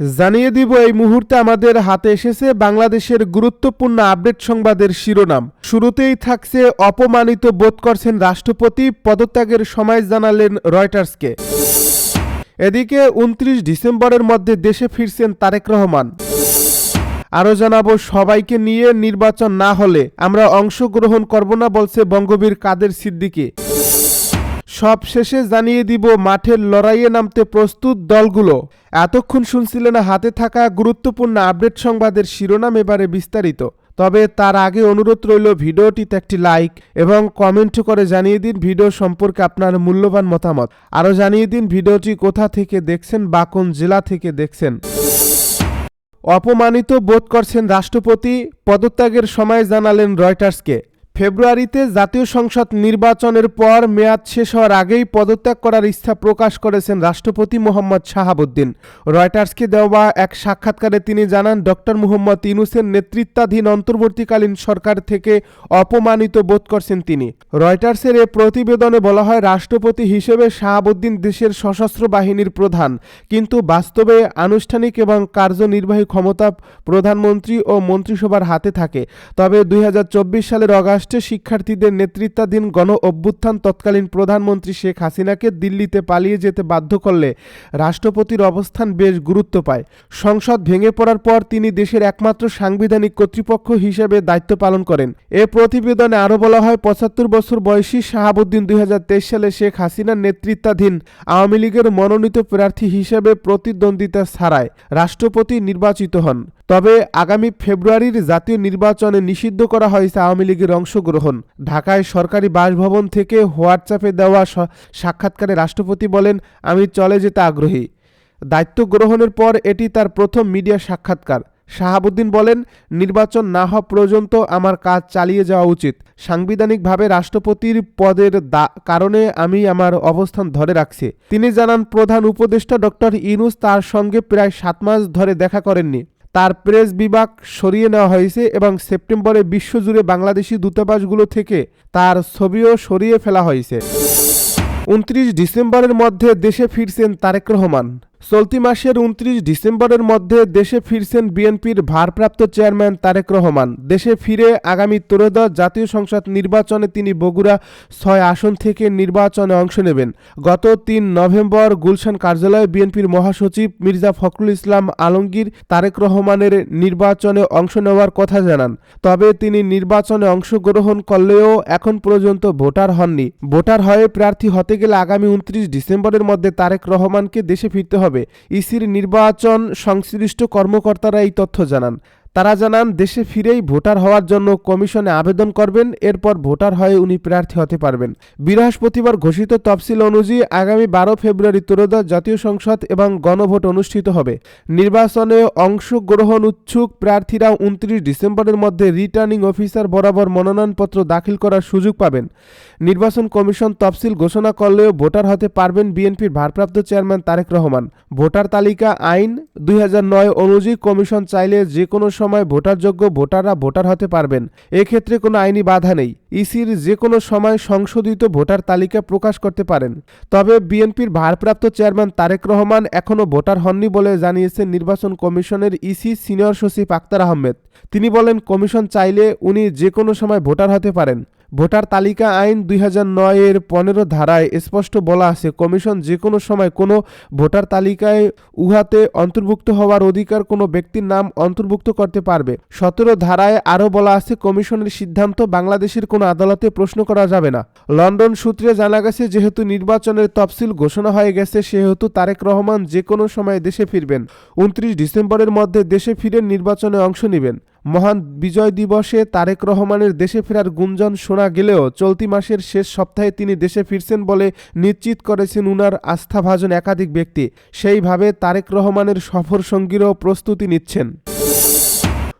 জানিয়ে দিব এই মুহূর্তে আমাদের হাতে এসেছে বাংলাদেশের গুরুত্বপূর্ণ আপডেট সংবাদের শিরোনাম। শুরুতেই থাকছে অপমানিত বোধ করছেন রাষ্ট্রপতি, পদত্যাগের সময় জানালেন রয়টার্সকে। এদিকে 29 ডিসেম্বরের মধ্যে দেশে ফিরছেন তারেক রহমান। আরও জানাবো, সবাইকে নিয়ে নির্বাচন না হলে আমরা অংশগ্রহণ করব না বলছে বঙ্গবীর কাদের সিদ্দিকী। সব শেষে জানিয়ে দিব মাঠের লড়াইয়ে নামতে প্রস্তুত দলগুলো। এতক্ষণ শুনছিলেন হাতে থাকা গুরুত্বপূর্ণ আপডেট সংবাদের শিরোনাম, এবারে বিস্তারিত। তবে তার আগে অনুরোধ রইল ভিডিওটিতে একটি লাইক এবং কমেন্ট করে জানিয়ে দিন ভিডিও সম্পর্কে আপনার মূল্যবান মতামত। আরও জানিয়ে দিন ভিডিওটি কোথা থেকে দেখছেন বা কোন জেলা থেকে দেখছেন। অপমানিত বোধ করছেন রাষ্ট্রপতি, পদত্যাগের সময় জানালেন রয়টার্সকে। ফেব্রুয়ারিতে জাতীয় সংসদ নির্বাচনের পর মেয়াদ শেষ হওয়ার আগেই পদত্যাগ করার ইচ্ছা প্রকাশ করেছেন রাষ্ট্রপতি মোহাম্মদ শাহাবুদ্দিন। রয়টার্সকে দেওয়া এক সাক্ষাৎকারে তিনি জানান, ডক্টর মুহাম্মদ ইউনূসের নেতৃত্বাধীন অন্তর্বর্তীকালীন সরকার থেকে অপমানিত বোধ করছেন তিনি। রয়টার্সের এ প্রতিবেদনে বলা হয়, রাষ্ট্রপতি হিসেবে শাহাবুদ্দিন দেশের সশস্ত্র বাহিনীর প্রধান, কিন্তু বাস্তবে আনুষ্ঠানিক এবং কার্যনির্বাহী ক্ষমতা প্রধানমন্ত্রী ও মন্ত্রিসভার হাতে থাকে। তবে 2024 সালের অগাস্ট শিক্ষার্থীদের নেতৃত্বাধীন গণ অভ্যুত্থান তৎকালীন প্রধানমন্ত্রী শেখ হাসিনাকে দিল্লিতে পালিয়ে যেতে বাধ্য করলে রাষ্ট্রপতির অবস্থান বেশ গুরুত্ব পায়। সংসদ ভেঙে পড়ার পর তিনি দেশের একমাত্র সাংবিধানিক কর্তৃপক্ষ হিসেবে দায়িত্ব পালন করেন। এ প্রতিবেদনে আরও বলা হয়, 75 বছর বয়সী শাহাবুদ্দিন 2023 সালে শেখ হাসিনার নেতৃত্বাধীন আওয়ামী লীগের মনোনীত প্রার্থী হিসেবে প্রতিদ্বন্দ্বিতা ছাড়াই রাষ্ট্রপতি নির্বাচিত হন। তবে আগামী ফেব্রুয়ারির জাতীয় নির্বাচনে নিষিদ্ধ করা হয়েছে আওয়ামী লীগের অংশগ্রহণ। ঢাকায় সরকারি বাসভবন থেকে হোয়াটসঅ্যাপে দেওয়া সাক্ষাৎকারে রাষ্ট্রপতি বলেন, আমি চলে যেতে আগ্রহী। দায়িত্ব গ্রহণের পর এটি তার প্রথম মিডিয়া সাক্ষাৎকার। শাহাবুদ্দিন বলেন, নির্বাচন না হওয়া পর্যন্ত আমার কাজ চালিয়ে যাওয়া উচিত। সাংবিধানিকভাবে রাষ্ট্রপতির পদের কারণে আমি আমার অবস্থান ধরে রাখছি। তিনি জানান, প্রধান উপদেষ্টা ডক্টর ইউনূস তার সঙ্গে প্রায় 7 মাস ধরে দেখা করেননি। তার প্রেস বিভাগ সরিয়ে নেওয়া হয়েছে এবং সেপ্টেম্বরে বিশ্বজুড়ে বাংলাদেশি দূতাবাসগুলো থেকে তার ছবিও সরিয়ে ফেলা হয়েছে। 29 ডিসেম্বরের মধ্যে দেশে ফিরছেন তারেক রহমান। চলতি মাসের 29 ডিসেম্বরের মধ্যে দেশে ফিরছেন বিএনপির ভারপ্রাপ্ত চেয়ারম্যান তারেক রহমান। দেশে ফিরে আগামী ত্রয়োদশ জাতীয় সংসদ নির্বাচনে তিনি বগুড়া 6 আসন থেকে নির্বাচনে অংশ নেবেন। গত 3 নভেম্বর গুলশান কার্যালয়ে বিএনপির মহাসচিব মির্জা ফখরুল ইসলাম আলমগীর তারেক রহমানের নির্বাচনে অংশ নেওয়ার কথা জানান। তবে তিনি নির্বাচনে অংশগ্রহণ করলেও এখন পর্যন্ত ভোটার হননি। ভোটার হয়ে প্রার্থী হতে গেলে আগামী 29 ডিসেম্বরের মধ্যে তারেক রহমানকে দেশে ফিরতে হবে। ইসির নির্বাচন সংশ্লিষ্ট কর্মকর্তারা এই তথ্য জানান। তারা জানান, দেশে ফিরেই ভোটার হওয়ার জন্য কমিশনে আবেদন করবেন, এরপর ভোটার হয়ে উনি প্রার্থী হতে পারবেন। বৃহস্পতিবার ঘোষিত তফসিল অনুযায়ী আগামী 12 ফেব্রুয়ারি ত্রয়োদশ জাতীয় সংসদ এবং গণভোট অনুষ্ঠিত হবে। নির্বাচনে অংশগ্রহণ ইচ্ছুক প্রার্থীরা 29 ডিসেম্বরের মধ্যে রিটার্নিং অফিসার বরাবর মনোনয়নপত্র দাখিল করার সুযোগ পাবেন। নির্বাচন কমিশন তফসিল ঘোষণা করলেও ভোটার হতে পারবেন বিএনপির ভারপ্রাপ্ত চেয়ারম্যান তারেক রহমান। ভোটার তালিকা আইন 2009 অনুযায়ী কমিশন চাইলে যে কোনো সময় ভোটারযোগ্য ভোটাররা ভোটার হতে পারবেন। এক্ষেত্রে কোনো আইনি বাধা নেই। ইসির যে কোনো সময় সংশোধিত ভোটার তালিকা প্রকাশ করতে পারেন। তবে বিএনপির ভারপ্রাপ্ত চেয়ারম্যান তারেক রহমান এখনও ভোটার হননি বলে জানিয়েছেন নির্বাচন কমিশনের ইসি সিনিয়র সচিব আক্তার আহমেদ। তিনি বলেন, কমিশন চাইলে উনি যে কোনো সময় ভোটার হতে পারেন। ভোটার তালিকা আইন 2009 এর 15 ধারায় স্পষ্ট বলা আছে, কমিশন যে কোনো সময় কোনো ভোটার তালিকায় উহাতে অন্তর্ভুক্ত হওয়ার অধিকার কোনো ব্যক্তির নাম অন্তর্ভুক্ত করতে পারবে। 17 ধারায় আরও বলা আছে, কমিশনের সিদ্ধান্ত বাংলাদেশের কোনো আদালতে প্রশ্ন করা যাবে না। লন্ডন সূত্রে জানা গেছে, যেহেতু নির্বাচনের তফসিল ঘোষণা হয়ে গেছে, সেহেতু তারেক রহমান যে কোনো সময় দেশে ফিরবেন। 29 ডিসেম্বরের মধ্যে দেশে ফিরে নির্বাচনে অংশ নেবেন। মহান বিজয় দিবসে তারেক রহমানের দেশে ফেরার গুঞ্জন শোনা গেলেও চলতি মাসের শেষ সপ্তাহে তিনি দেশে ফিরছেন বলে নিশ্চিত করেছেন উনার আস্থাভাজন একাধিক ব্যক্তি। সেইভাবে তারেক রহমানের সফর সঙ্গীরাও প্রস্তুতি নিচ্ছেন।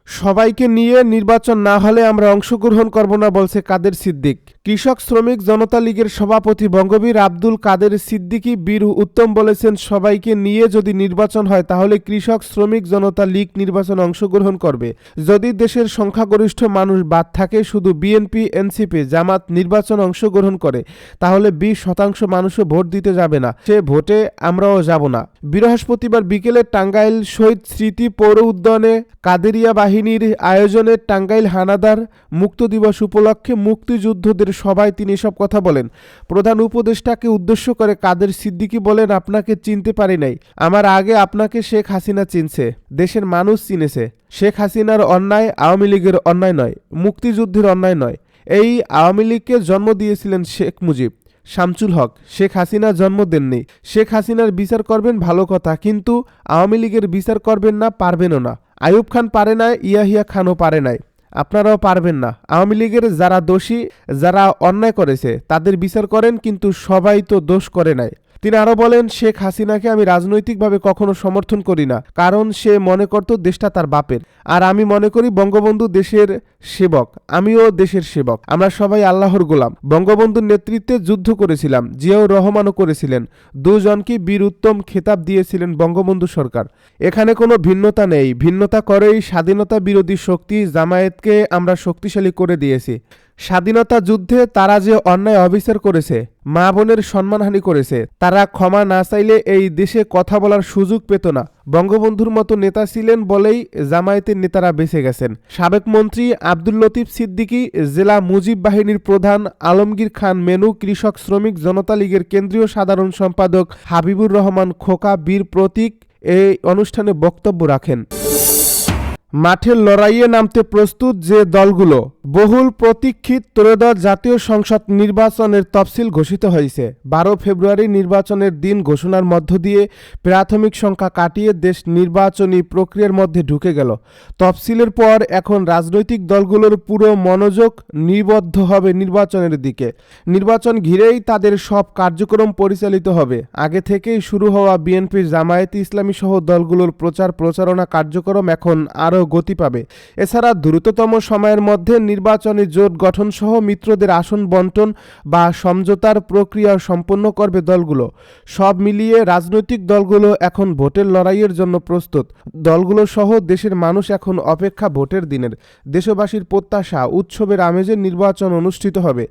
সবাইকে নিয়ে নির্বাচন না হলে আমরা অংশগ্রহণ করব না, বলছে কাদের সিদ্দিক। কৃষক শ্রমিক জনতা লীগের সভাপতি বঙ্গবীর আব্দুল কাদের সিদ্দিকী বীর উত্তম বলেছেন, সবাইকে নিয়ে যদি নির্বাচন হয় তাহলে কৃষক শ্রমিক জনতা লীগ নির্বাচনে অংশগ্রহণ করবে। যদি দেশের সংখ্যাগরিষ্ঠ মানুষ বাদ থাকে, শুধু বিএনপি, এনসিপি, জামাত নির্বাচনে অংশগ্রহণ করে, তাহলে 20% মানুষও ভোট দিতে যাবে না। সে ভোটে আমরাও যাব না। বৃহস্পতিবার বিকেলে টাঙ্গাইল শহীদ স্মৃতি পৌর উদ্যানে কাদেরিয়া বাহিনীর আয়োজনে টাঙ্গাইল হানাদার মুক্ত দিবস উপলক্ষে মুক্তিযুদ্ধদের সভায় তিনি এসব কথা বলেন। প্রধান উপদেষ্টাকে উদ্দেশ্য করে কাদের সিদ্দিকী বলেন, আপনাকে চিনতে পারি নাই, আমার আগে আপনাকে শেখ হাসিনা চিনছে, দেশের মানুষ চিনেছে। শেখ হাসিনার অন্যায় আওয়ামী লীগের অন্যায় নয়, মুক্তিযুদ্ধের অন্যায় নয়। এই আওয়ামী লীগকে জন্ম দিয়েছিলেন শেখ মুজিব, শামসুল হক। শেখ হাসিনা জন্ম দেননি। শেখ হাসিনার বিচার করবেন ভালো কথা, কিন্তু আওয়ামী লীগের বিচার করবেন না, পারবেনও না। আইয়ুব খান পারে না, ইয়াহিয়া খানও পারে নাই, আপনারাও পারবেন না। আওয়ামী লীগের যারা দোষী, যারা অন্যায় করেছে তাদের বিচার করেন, কিন্তু সবাই তো দোষ করে নাই। তিনি আরো বলেন, শেখ হাসিনাকে আমি রাজনৈতিকভাবে কখনো সমর্থন করি না, কারণ সে মনে করত দেশটা তার বাপের। আর আমি মনে করি বঙ্গবন্ধু দেশের সেবক, আমিও দেশের সেবক, আমরা সবাই আল্লাহর গোলাম। বঙ্গবন্ধুর নেতৃত্বে যুদ্ধ করেছিলাম, জিয়াউর রহমানও করেছিলেন, দুজনকে বীর উত্তম খেতাব দিয়েছিলেন বঙ্গবন্ধু সরকার। এখানে কোনো ভিন্নতা নেই, ভিন্নতা করেই স্বাধীনতা বিরোধী শক্তি জামায়াতকে আমরা শক্তিশালী করে দিয়েছি। স্বাধীনতা যুদ্ধে তারা যে অন্যায় অবিচার করেছে, মা বোনের সম্মানহানি করেছে, তারা ক্ষমা না চাইলে এই দেশে কথা বলার সুযোগ পেত না। বঙ্গবন্ধুর মতো নেতা ছিলেন বলেই জামায়াতের নেতারা বেঁচে গেছেন। সাবেক মন্ত্রী আব্দুল লতিফ সিদ্দিকী, জেলা মুজিব বাহিনীর প্রধান আলমগীর খান মেনু, কৃষক শ্রমিক জনতা লীগের কেন্দ্রীয় সাধারণ সম্পাদক হাবিবুর রহমান খোকা, বীর প্রতীক এই অনুষ্ঠানে বক্তব্য রাখেন। মাঠের লড়াইয়ে নামতে প্রস্তুত যে দলগুলো। বহুল প্রতীক্ষিত ত্রয়োদশ জাতীয় সংসদ নির্বাচনের তফসিল ঘোষিত হয়েছে। 12 ফেব্রুয়ারি নির্বাচনের দিন ঘোষণার মধ্য দিয়ে প্রাথমিক সংখ্যা কাটিয়ে দেশ নির্বাচনী প্রক্রিয়ার মধ্যে ঢুকে গেল। তফসিলের পর এখন রাজনৈতিক দলগুলোর পুরো মনোযোগ নিবদ্ধ হবে নির্বাচনের দিকে। নির্বাচন ঘিরেই তাদের সব কার্যক্রম পরিচালিত হবে। আগে থেকেই শুরু হওয়া বিএনপির, জামায়াতে ইসলামী সহ দলগুলোর প্রচারণা কার্যক্রম এখন আরও গতি পাবে। এছাড়া দ্রুততম সময়ের মধ্যে নির্বাচনী জোট গঠন সহ মিত্রদের আসন বন্টন বা সমঝোতার প্রক্রিয়া সম্পন্ন করবে দলগুলো। সব মিলিয়ে রাজনৈতিক দলগুলো এখন ভোটের লড়াইয়ের জন্য প্রস্তুত। দলগুলো সহ দেশের মানুষ এখন অপেক্ষা ভোটের দিনের। দেশবাসীর প্রত্যাশা, উৎসবের আমেজে নির্বাচন অনুষ্ঠিত হবে।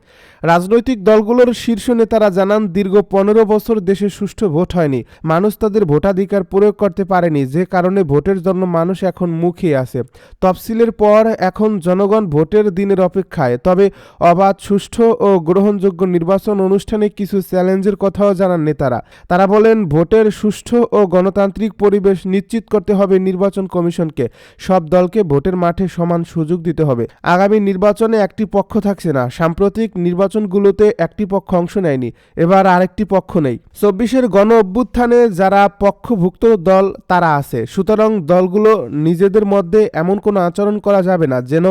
রাজনৈতিক দলগুলোর শীর্ষ নেতারা জানান, দীর্ঘ 15 বছর দেশে সুষ্ঠু ভোট হয়নি, মানুষ তাদের ভোটাধিকার প্রয়োগ করতে পারেনি, যে কারণে ভোটের জন্য মানুষ এখন মুখিয়ে আছে। তফসিলের পর এখন জনগণ ভোটের দিনের অপেক্ষায়। তবে অবাধ, সুষ্ঠু ও গ্রহণযোগ্য নির্বাচন অনুষ্ঠানে কিছু চ্যালেঞ্জের কথাও জানান নেতারা। তারা বলেন, ভোটের সুষ্ঠু ও গণতান্ত্রিক পরিবেশ নিশ্চিত করতে হবে নির্বাচন কমিশনকে। সব দলকে ভোটের মাঠে সমান সুযোগ দিতে হবে। আগামী নির্বাচনে একটি পক্ষ থাকছে না। সাম্প্রতিক নির্বাচনগুলোতে একটি পক্ষ অংশ নেয়নি, এবার আরেকটি পক্ষ নেই। 24-এর গণ অভ্যুত্থানে যারা পক্ষভুক্ত দল তারা আছে। সুতরাং দলগুলো নিজেদের মধ্যে এমন কোনো আচরণ করা যাবে না যেন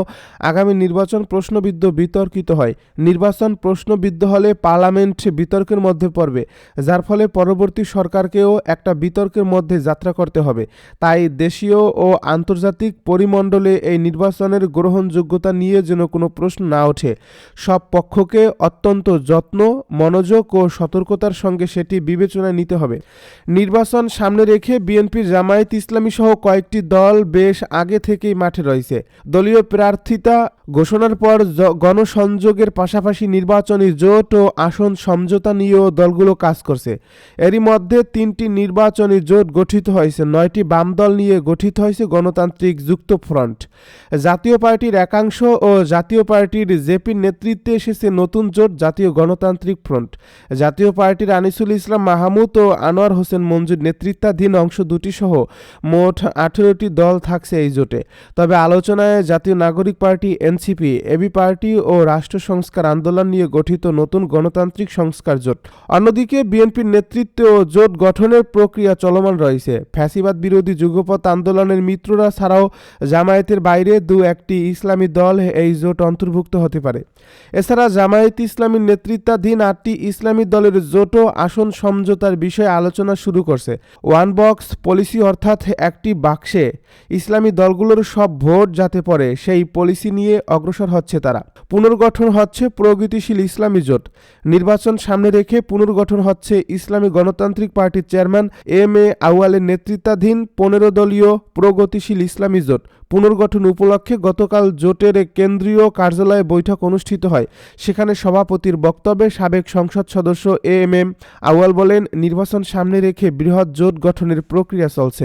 আগামী নির্বাচন প্রশ্নবিদ্ধ, বিতর্কিত হয়। নির্বাচন প্রশ্নবিদ্ধ হলে পার্লামেন্ট বিতর্কের মধ্যে পড়বে, যার ফলে পরবর্তী সরকারকেও একটা বিতর্কের মধ্যে যাত্রা করতে হবে। তাই দেশীয় ও আন্তর্জাতিক পরিমণ্ডলে এই নির্বাচনের গ্রহণযোগ্যতা নিয়ে যেন কোনো প্রশ্ন না ওঠে। সব পক্ষকে অত্যন্ত যত্ন, মনোযোগ ও সতর্কতার সঙ্গে সেটি বিবেচনায় নিতে হবে। নির্বাচন সামনে রেখে বিএনপি, জামায়াত ইসলামী সহ কয়েকটি দল বেশ আগে থেকেই মাঠে রয়েছে। দলীয় প্রার্থিতা ঘোষণার পর গণসংযোগের পাশাপাশি নির্বাচনী জোট ও আসন সমঝোতা নিয়েও দলগুলো কাজ করছে। এরই মধ্যে 3টি নির্বাচনী জোট গঠিত হয়েছে। 9টি বাম দল নিয়ে গঠিত হয়েছে গণতান্ত্রিক যুক্ত ফ্রন্ট। জাতীয় পার্টির একাংশ ও জাতীয় পার্টির জেপির নেতৃত্বে এসেছে নতুন জোট, জাতীয় গণতান্ত্রিক ফ্রন্ট। জাতীয় পার্টির আনিসুল ইসলাম মাহমুদ ও আনোয়ার হোসেন মঞ্জুর নেতৃত্বাধীন অংশ দুটি সহ মোট 18টি দল থাকছে এই জোটে। তবে আলোচনায় জাতীয় নাগরিক পার্টি, এনসিপি, এবি পার্টি ও রাষ্ট্র সংস্কার আন্দোলন নিয়ে গঠিত নতুন গণতান্ত্রিক সংস্কার জোট। অন্যদিকে বিএনপির নেতৃত্বেও জোট গঠনের প্রক্রিয়া চলমান রয়েছে। ফ্যাসিবাদ বিরোধী যুগপৎ আন্দোলনের মিত্ররা ছাড়াও জামায়াতের বাইরে 2-1টি ইসলামী দল এই জোট অন্তর্ভুক্ত হতে পারে। এছাড়া জামায়াত ইসলামীর নেতৃত্বাধীন 8টি ইসলামী দলের জোটও আসন সমঝোতার বিষয়ে আলোচনা শুরু করছে। ওয়ান বক্স পলিসি, অর্থাৎ একটি বাক্সে ইসলামী দল দলগুলোর সব ভোট যাতে পড়ে সেই পলিসি নিয়ে অগ্রসর হচ্ছে তারা। পুনর্গঠন হচ্ছে প্রগতিশীল ইসলামী জোট। নির্বাচন সামনে রেখে পুনর্গঠন হচ্ছে ইসলামী গণতান্ত্রিক পার্টির চেয়ারম্যান এম.এ. আউয়ালের নেতৃত্বাধীন 15 দলীয় প্রগতিশীল ইসলামী জোট। পুনর্গঠন উপলক্ষে গতকাল জোটের কেন্দ্রীয় কার্যালয়ে বৈঠক অনুষ্ঠিত হয়। সেখানে সভাপতির বক্তব্যে সাবেক সংসদ সদস্য এম.এম. আউয়াল বলেন, নির্বাচন সামনে রেখে বৃহৎ জোট গঠনের প্রক্রিয়া চলছে।